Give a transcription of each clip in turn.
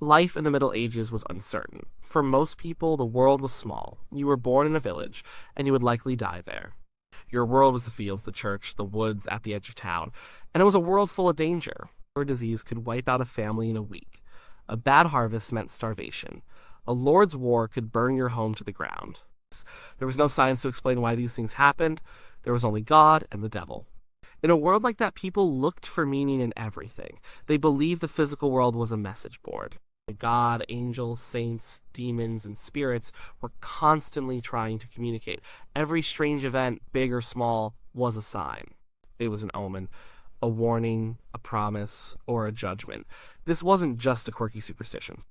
Life in the Middle Ages was uncertain. For most people, the world was small. You were born in a village, and you would likely die there. Your world was the fields, the church, the woods at the edge of town, and it was a world full of danger. A disease could wipe out a family in a week. A bad harvest meant starvation. A lord's war could burn your home to the ground. There was no science to explain why these things happened. There was only God and the devil. In a world like that, people looked for meaning in everything. They believed the physical world was a message board. God, angels, saints, demons, and spirits were constantly trying to communicate. Every strange event, big or small, was a sign. It was an omen, a warning, a promise, or a judgment. This wasn't just a quirky superstition.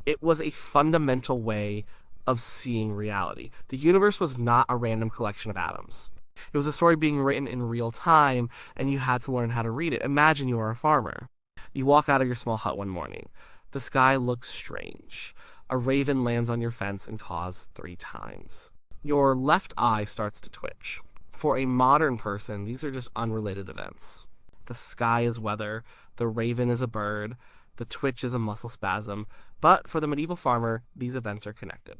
It was a fundamental way of seeing reality. The universe was not a random collection of atoms. It was a story being written in real time, and you had to learn how to read it. Imagine you are a farmer. You walk out of your small hut one morning. The sky looks strange. A raven lands on your fence and caws 3 times. Your left eye starts to twitch. For a modern person, these are just unrelated events. The sky is weather, the raven is a bird, the twitch is a muscle spasm, but for the medieval farmer, these events are connected.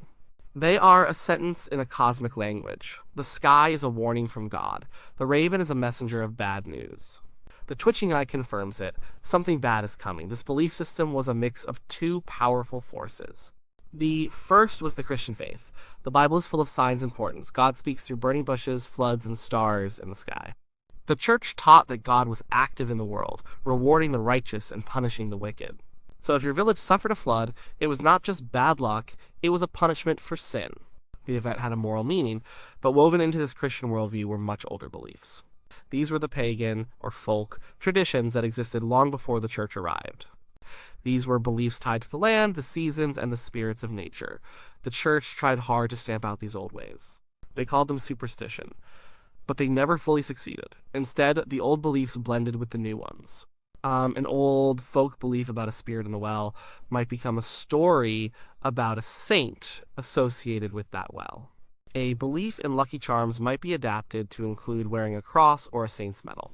They are a sentence in a cosmic language. The sky is a warning from God. The raven is a messenger of bad news. The twitching eye confirms it. Something bad is coming. This belief system was a mix of 2 powerful forces. The first was the Christian faith. The Bible is full of signs and portents. God speaks through burning bushes, floods, and stars in the sky. The church taught that God was active in the world, rewarding the righteous and punishing the wicked. So if your village suffered a flood, it was not just bad luck, it was a punishment for sin. The event had a moral meaning, but woven into this Christian worldview were much older beliefs. These were the pagan, or folk, traditions that existed long before the church arrived. These were beliefs tied to the land, the seasons, and the spirits of nature. The church tried hard to stamp out these old ways. They called them superstition, but they never fully succeeded. Instead, the old beliefs blended with the new ones. An old folk belief about a spirit in the well might become a story about a saint associated with that well. A belief in lucky charms might be adapted to include wearing a cross or a saint's medal.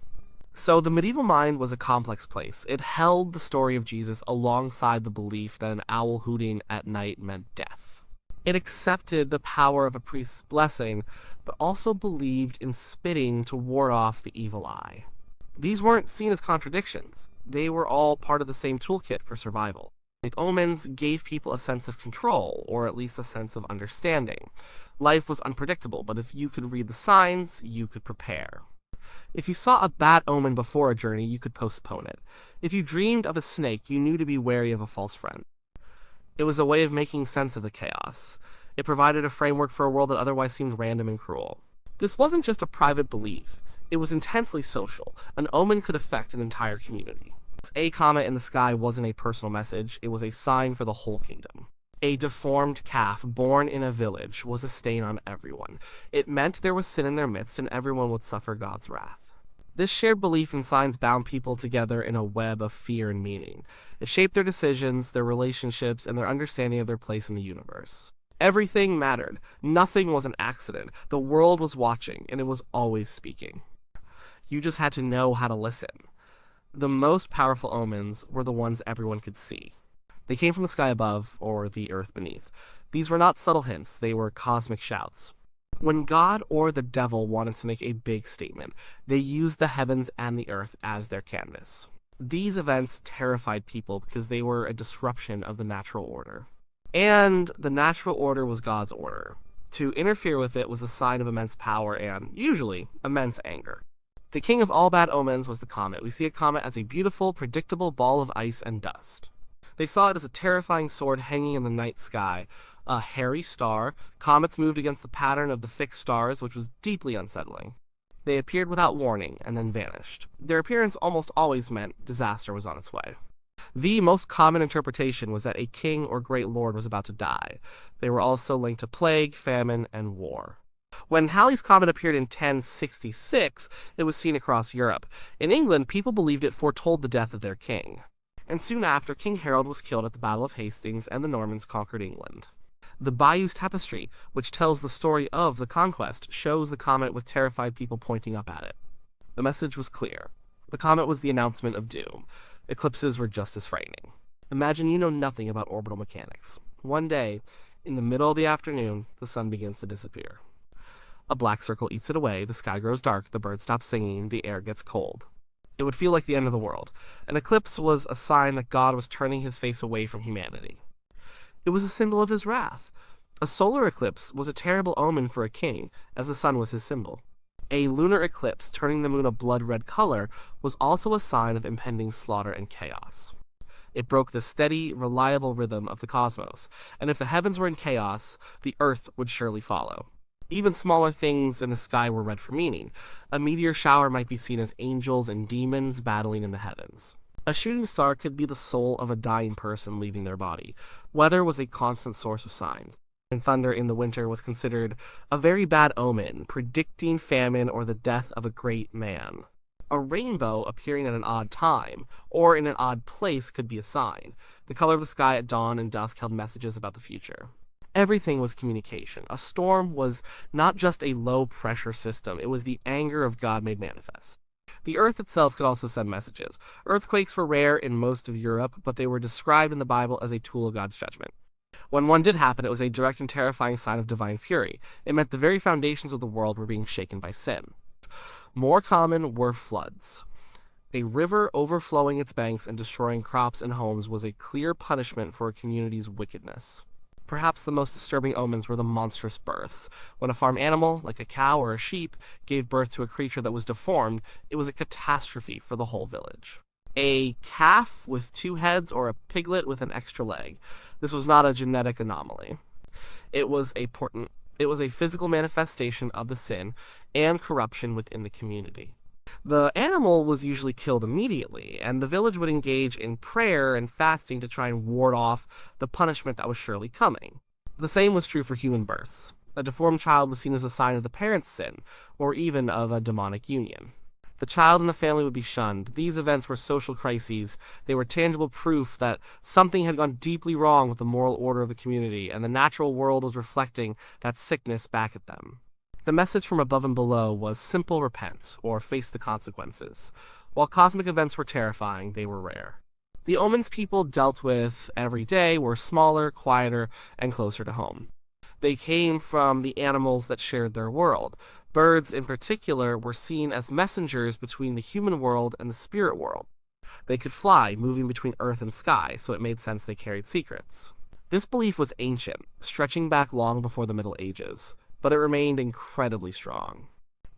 So the medieval mind was a complex place. It held the story of Jesus alongside the belief that an owl hooting at night meant death. It accepted the power of a priest's blessing, but also believed in spitting to ward off the evil eye. These weren't seen as contradictions. They were all part of the same toolkit for survival. The omens gave people a sense of control, or at least a sense of understanding. Life was unpredictable, but if you could read the signs, you could prepare. If you saw a bad omen before a journey, you could postpone it. If you dreamed of a snake, you knew to be wary of a false friend. It was a way of making sense of the chaos. It provided a framework for a world that otherwise seemed random and cruel. This wasn't just a private belief. It was intensely social. An omen could affect an entire community. A comet in the sky wasn't a personal message, it was a sign for the whole kingdom. A deformed calf born in a village was a stain on everyone. It meant there was sin in their midst and everyone would suffer God's wrath. This shared belief in signs bound people together in a web of fear and meaning. It shaped their decisions, their relationships, and their understanding of their place in the universe. Everything mattered. Nothing was an accident. The world was watching, and it was always speaking. You just had to know how to listen. The most powerful omens were the ones everyone could see. They came from the sky above, or the earth beneath. These were not subtle hints, they were cosmic shouts. When God or the devil wanted to make a big statement, they used the heavens and the earth as their canvas. These events terrified people because they were a disruption of the natural order. And the natural order was God's order. To interfere with it was a sign of immense power and, usually, immense anger. The king of all bad omens was the comet. We see a comet as a beautiful, predictable ball of ice and dust. They saw it as a terrifying sword hanging in the night sky, a hairy star. Comets moved against the pattern of the fixed stars, which was deeply unsettling. They appeared without warning and then vanished. Their appearance almost always meant disaster was on its way. The most common interpretation was that a king or great lord was about to die. They were also linked to plague, famine, and war. When Halley's Comet appeared in 1066, it was seen across Europe. In England, people believed it foretold the death of their king. And soon after, King Harold was killed at the Battle of Hastings and the Normans conquered England. The Bayeux Tapestry, which tells the story of the conquest, shows the comet with terrified people pointing up at it. The message was clear. The comet was the announcement of doom. Eclipses were just as frightening. Imagine you know nothing about orbital mechanics. One day, in the middle of the afternoon, the sun begins to disappear. A black circle eats it away, the sky grows dark, the birds stop singing, the air gets cold. It would feel like the end of the world. An eclipse was a sign that God was turning his face away from humanity. It was a symbol of his wrath. A solar eclipse was a terrible omen for a king, as the sun was his symbol. A lunar eclipse, turning the moon a blood-red color, was also a sign of impending slaughter and chaos. It broke the steady, reliable rhythm of the cosmos, and if the heavens were in chaos, the earth would surely follow. Even smaller things in the sky were read for meaning. A meteor shower might be seen as angels and demons battling in the heavens. A shooting star could be the soul of a dying person leaving their body. Weather was a constant source of signs. And thunder in the winter was considered a very bad omen, predicting famine or the death of a great man. A rainbow appearing at an odd time, or in an odd place, could be a sign. The color of the sky at dawn and dusk held messages about the future. Everything was communication. A storm was not just a low-pressure system, it was the anger of God made manifest. The earth itself could also send messages. Earthquakes were rare in most of Europe, but they were described in the Bible as a tool of God's judgment. When one did happen, it was a direct and terrifying sign of divine fury. It meant the very foundations of the world were being shaken by sin. More common were floods. A river overflowing its banks and destroying crops and homes was a clear punishment for a community's wickedness. Perhaps the most disturbing omens were the monstrous births. When a farm animal, like a cow or a sheep, gave birth to a creature that was deformed, it was a catastrophe for the whole village. A calf with 2 heads or a piglet with an extra leg. This was not a genetic anomaly. It was a physical manifestation of the sin and corruption within the community. The animal was usually killed immediately, and the village would engage in prayer and fasting to try and ward off the punishment that was surely coming. The same was true for human births. A deformed child was seen as a sign of the parent's sin, or even of a demonic union. The child and the family would be shunned. These events were social crises. They were tangible proof that something had gone deeply wrong with the moral order of the community, and the natural world was reflecting that sickness back at them. The message from above and below was simple repent, or face the consequences. While cosmic events were terrifying, they were rare. The omens people dealt with every day were smaller, quieter, and closer to home. They came from the animals that shared their world. Birds, in particular, were seen as messengers between the human world and the spirit world. They could fly, moving between earth and sky, so it made sense they carried secrets. This belief was ancient, stretching back long before the Middle Ages, but it remained incredibly strong.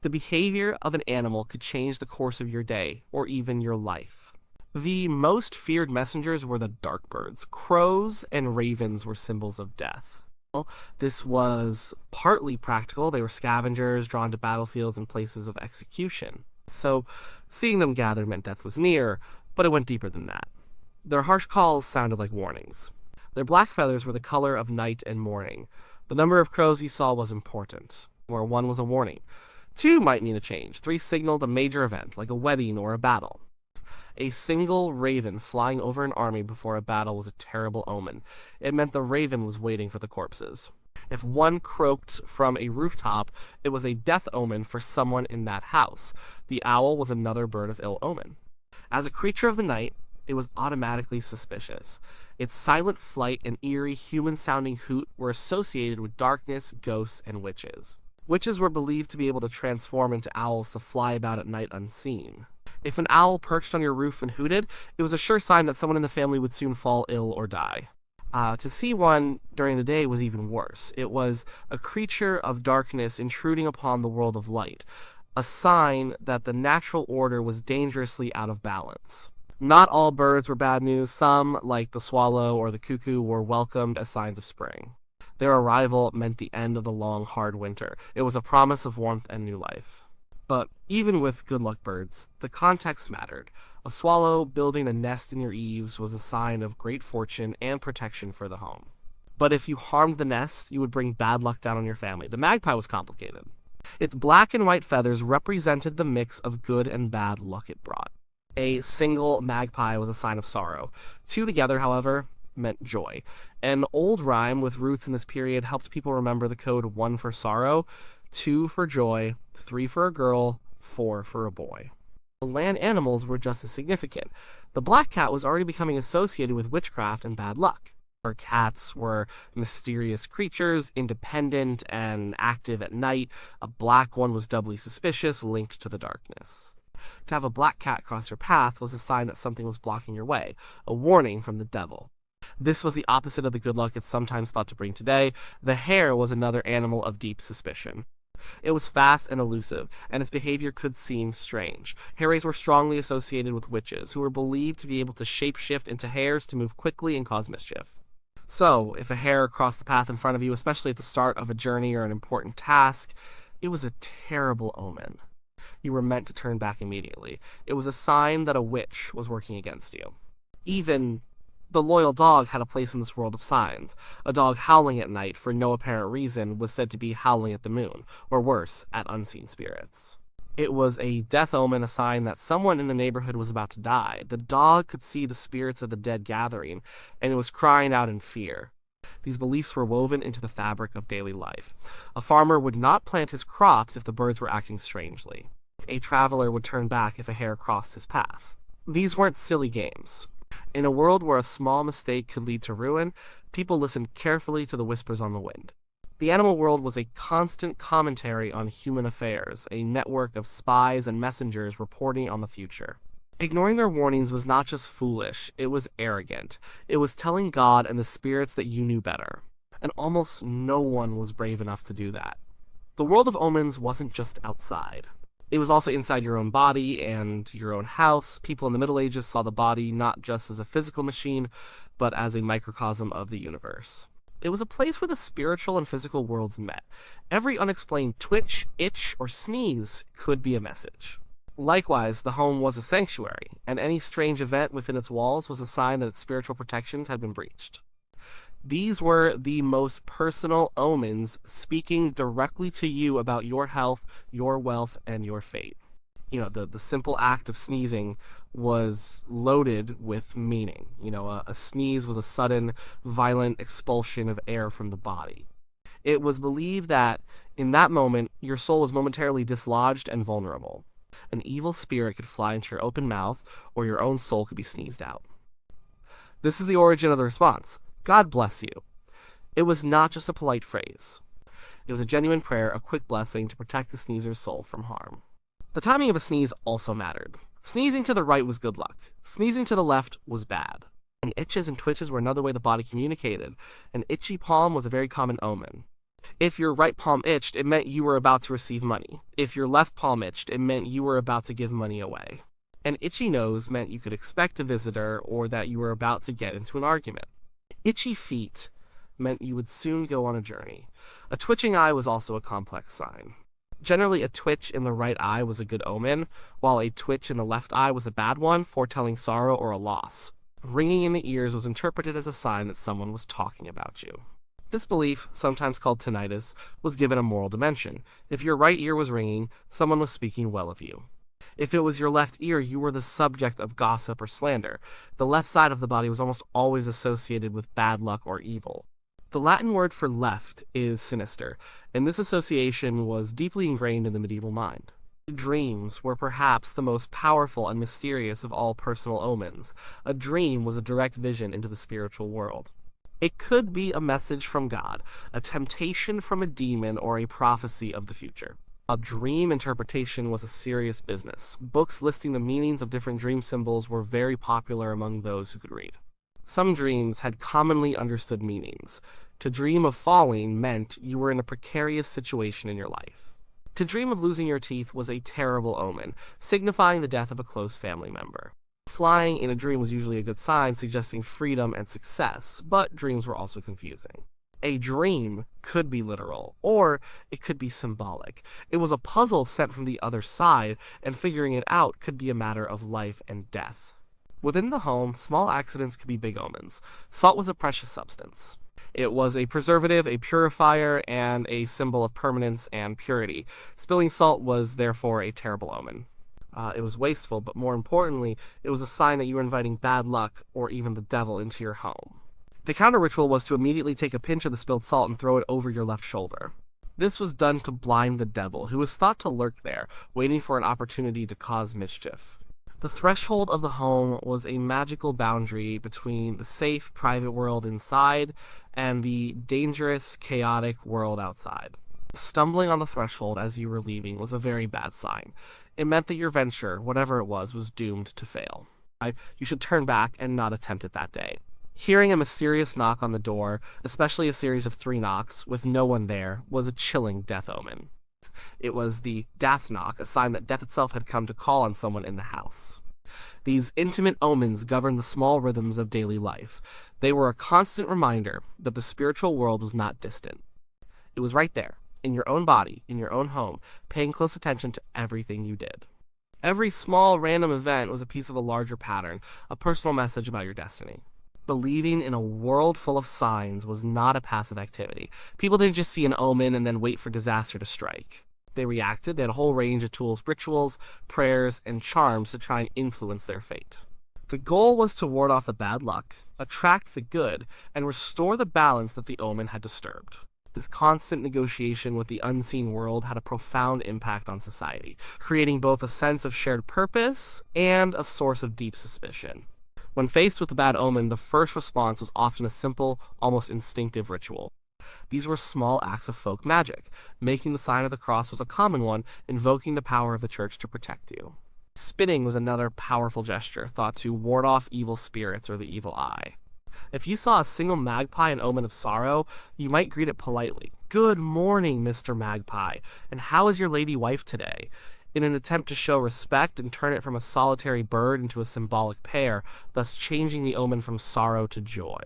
The behavior of an animal could change the course of your day, or even your life. The most feared messengers were the dark birds. Crows and ravens were symbols of death. This was partly practical. They were scavengers drawn to battlefields and places of execution. So seeing them gather meant death was near, but it went deeper than that. Their harsh calls sounded like warnings. Their black feathers were the color of night and morning. The number of crows you saw was important, where 1 was a warning. 2 might mean a change. 3 signaled a major event, like a wedding or a battle. A single raven flying over an army before a battle was a terrible omen. It meant the raven was waiting for the corpses. If 1 croaked from a rooftop, it was a death omen for someone in that house. The owl was another bird of ill omen. As a creature of the night, it was automatically suspicious. Its silent flight and eerie, human-sounding hoot were associated with darkness, ghosts, and witches. Witches were believed to be able to transform into owls to fly about at night unseen. If an owl perched on your roof and hooted, it was a sure sign that someone in the family would soon fall ill or die. To see one during the day was even worse. It was a creature of darkness intruding upon the world of light, a sign that the natural order was dangerously out of balance. Not all birds were bad news. Some, like the swallow or the cuckoo, were welcomed as signs of spring. Their arrival meant the end of the long, hard winter. It was a promise of warmth and new life. But even with good luck birds, the context mattered. A swallow building a nest in your eaves was a sign of great fortune and protection for the home. But if you harmed the nest, you would bring bad luck down on your family. The magpie was complicated. Its black and white feathers represented the mix of good and bad luck it brought. A single magpie was a sign of sorrow. 2 together, however, meant joy. An old rhyme with roots in this period helped people remember the code 1 for sorrow, 2 for joy, 3 for a girl, 4 for a boy. The land animals were just as significant. The black cat was already becoming associated with witchcraft and bad luck. Her cats were mysterious creatures, independent and active at night. A black one was doubly suspicious, linked to the darkness. To have a black cat cross your path was a sign that something was blocking your way, a warning from the devil. This was the opposite of the good luck it's sometimes thought to bring today. The hare was another animal of deep suspicion. It was fast and elusive, and its behavior could seem strange. Hares were strongly associated with witches, who were believed to be able to shapeshift into hares to move quickly and cause mischief. So, if a hare crossed the path in front of you, especially at the start of a journey or an important task, it was a terrible omen. You were meant to turn back immediately. It was a sign that a witch was working against you. Even the loyal dog had a place in this world of signs. A dog howling at night for no apparent reason was said to be howling at the moon, or worse, at unseen spirits. It was a death omen, a sign that someone in the neighborhood was about to die. The dog could see the spirits of the dead gathering, and it was crying out in fear. These beliefs were woven into the fabric of daily life. A farmer would not plant his crops if the birds were acting strangely. A traveler would turn back if a hare crossed his path. These weren't silly games. In a world where a small mistake could lead to ruin, people listened carefully to the whispers on the wind. The animal world was a constant commentary on human affairs, a network of spies and messengers reporting on the future. Ignoring their warnings was not just foolish, it was arrogant. It was telling God and the spirits that you knew better. And almost no one was brave enough to do that. The world of omens wasn't just outside. It was also inside your own body and your own house. People in the Middle Ages saw the body not just as a physical machine, but as a microcosm of the universe. It was a place where the spiritual and physical worlds met. Every unexplained twitch, itch, or sneeze could be a message. Likewise, the home was a sanctuary, and any strange event within its walls was a sign that its spiritual protections had been breached. These were the most personal omens, speaking directly to you about your health, your wealth, and your fate. The simple act of sneezing was loaded with meaning. A sneeze was a sudden, violent expulsion of air from the body. It was believed that, in that moment, your soul was momentarily dislodged and vulnerable. An evil spirit could fly into your open mouth, or your own soul could be sneezed out. This is the origin of the response. God bless you. It was not just a polite phrase. It was a genuine prayer, a quick blessing to protect the sneezer's soul from harm. The timing of a sneeze also mattered. Sneezing to the right was good luck. Sneezing to the left was bad. And itches and twitches were another way the body communicated. An itchy palm was a very common omen. If your right palm itched, it meant you were about to receive money. If your left palm itched, it meant you were about to give money away. An itchy nose meant you could expect a visitor or that you were about to get into an argument. Itchy feet meant you would soon go on a journey. A twitching eye was also a complex sign. Generally, a twitch in the right eye was a good omen, while a twitch in the left eye was a bad one, foretelling sorrow or a loss. Ringing in the ears was interpreted as a sign that someone was talking about you. This belief, sometimes called tinnitus, was given a moral dimension. If your right ear was ringing, someone was speaking well of you. If it was your left ear, you were the subject of gossip or slander. The left side of the body was almost always associated with bad luck or evil. The Latin word for left is sinister, and this association was deeply ingrained in the medieval mind. Dreams were perhaps the most powerful and mysterious of all personal omens. A dream was a direct vision into the spiritual world. It could be a message from God, a temptation from a demon, or a prophecy of the future. A dream interpretation was a serious business. Books listing the meanings of different dream symbols were very popular among those who could read. Some dreams had commonly understood meanings. To dream of falling meant you were in a precarious situation in your life. To dream of losing your teeth was a terrible omen, signifying the death of a close family member. Flying in a dream was usually a good sign, suggesting freedom and success, but dreams were also confusing. A dream could be literal, or it could be symbolic. It was a puzzle sent from the other side, and figuring it out could be a matter of life and death. Within the home, small accidents could be big omens. Salt was a precious substance. It was a preservative, a purifier, and a symbol of permanence and purity. Spilling salt was therefore a terrible omen. It was wasteful, but more importantly, it was a sign that you were inviting bad luck or even the devil into your home. The counter ritual was to immediately take a pinch of the spilled salt and throw it over your left shoulder. This was done to blind the devil, who was thought to lurk there, waiting for an opportunity to cause mischief. The threshold of the home was a magical boundary between the safe, private world inside and the dangerous, chaotic world outside. Stumbling on the threshold as you were leaving was a very bad sign. It meant that your venture, whatever it was doomed to fail. You should turn back and not attempt it that day. Hearing a mysterious knock on the door, especially a series of 3 knocks, with no one there, was a chilling death omen. It was the death knock, a sign that death itself had come to call on someone in the house. These intimate omens governed the small rhythms of daily life. They were a constant reminder that the spiritual world was not distant. It was right there, in your own body, in your own home, paying close attention to everything you did. Every small random event was a piece of a larger pattern, a personal message about your destiny. Believing in a world full of signs was not a passive activity. People didn't just see an omen and then wait for disaster to strike. They reacted. They had a whole range of tools, rituals, prayers, and charms to try and influence their fate. The goal was to ward off the bad luck, attract the good, and restore the balance that the omen had disturbed. This constant negotiation with the unseen world had a profound impact on society, creating both a sense of shared purpose and a source of deep suspicion. When faced with a bad omen, the first response was often a simple, almost instinctive ritual. These were small acts of folk magic. Making the sign of the cross was a common one, invoking the power of the church to protect you. Spitting was another powerful gesture, thought to ward off evil spirits or the evil eye. If you saw a single magpie, an omen of sorrow, you might greet it politely. "Good morning, Mr. Magpie, and how is your lady wife today?" in an attempt to show respect and turn it from a solitary bird into a symbolic pair, thus changing the omen from sorrow to joy.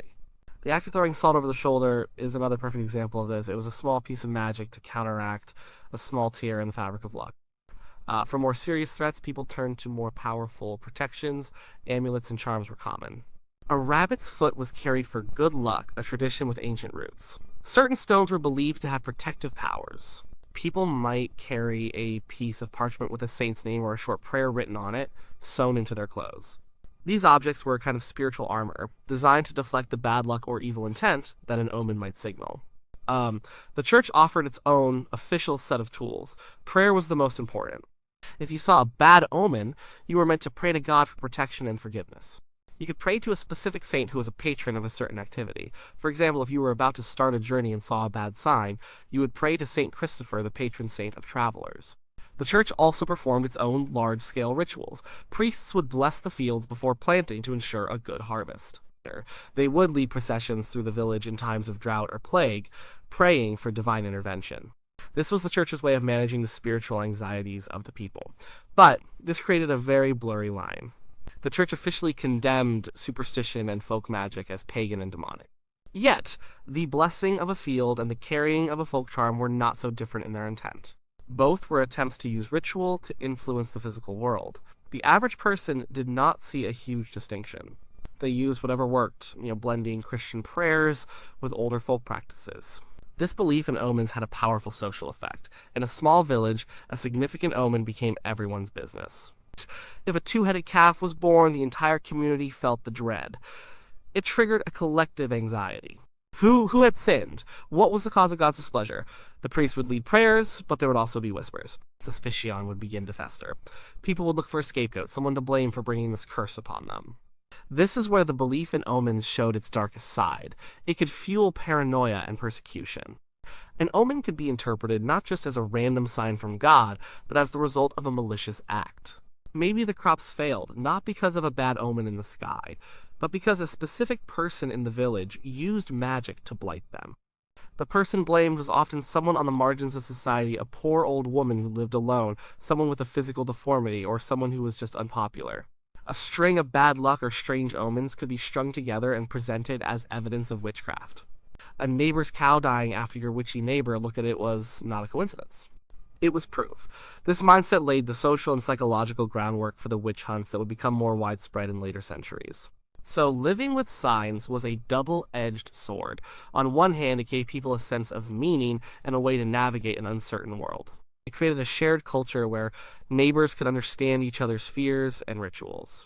The act of throwing salt over the shoulder is another perfect example of this. It was a small piece of magic to counteract a small tear in the fabric of luck. For more serious threats, people turned to more powerful protections. Amulets and charms were common. A rabbit's foot was carried for good luck, a tradition with ancient roots. Certain stones were believed to have protective powers. People might carry a piece of parchment with a saint's name or a short prayer written on it, sewn into their clothes. These objects were a kind of spiritual armor, designed to deflect the bad luck or evil intent that an omen might signal. The church offered its own official set of tools. Prayer was the most important. If you saw a bad omen, you were meant to pray to God for protection and forgiveness. You could pray to a specific saint who was a patron of a certain activity. For example, if you were about to start a journey and saw a bad sign, you would pray to Saint Christopher, the patron saint of travelers. The church also performed its own large-scale rituals. Priests would bless the fields before planting to ensure a good harvest. They would lead processions through the village in times of drought or plague, praying for divine intervention. This was the church's way of managing the spiritual anxieties of the people. But this created a very blurry line. The church officially condemned superstition and folk magic as pagan and demonic. Yet, the blessing of a field and the carrying of a folk charm were not so different in their intent. Both were attempts to use ritual to influence the physical world. The average person did not see a huge distinction. They used whatever worked, blending Christian prayers with older folk practices. This belief in omens had a powerful social effect. In a small village, a significant omen became everyone's business. If a 2-headed calf was born, the entire community felt the dread. It triggered a collective anxiety. Who had sinned? What was the cause of God's displeasure? The priest would lead prayers, but there would also be whispers. Suspicion would begin to fester. People would look for a scapegoat, someone to blame for bringing this curse upon them. This is where the belief in omens showed its darkest side. It could fuel paranoia and persecution. An omen could be interpreted not just as a random sign from God, but as the result of a malicious act. Maybe the crops failed, not because of a bad omen in the sky, but because a specific person in the village used magic to blight them. The person blamed was often someone on the margins of society, a poor old woman who lived alone, someone with a physical deformity, or someone who was just unpopular. A string of bad luck or strange omens could be strung together and presented as evidence of witchcraft. A neighbor's cow dying after your witchy neighbor looked at it was not a coincidence. It was proof. This mindset laid the social and psychological groundwork for the witch hunts that would become more widespread in later centuries. So living with signs was a double-edged sword. On one hand, it gave people a sense of meaning and a way to navigate an uncertain world. It created a shared culture where neighbors could understand each other's fears and rituals.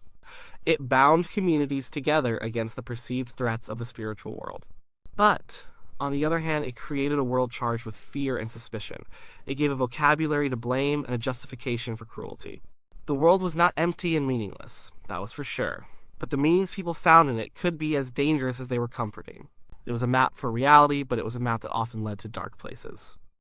It bound communities together against the perceived threats of the spiritual world. But on the other hand, it created a world charged with fear and suspicion. It gave a vocabulary to blame and a justification for cruelty. The world was not empty and meaningless, that was for sure, but the meanings people found in it could be as dangerous as they were comforting. It was a map for reality, but it was a map that often led to dark places.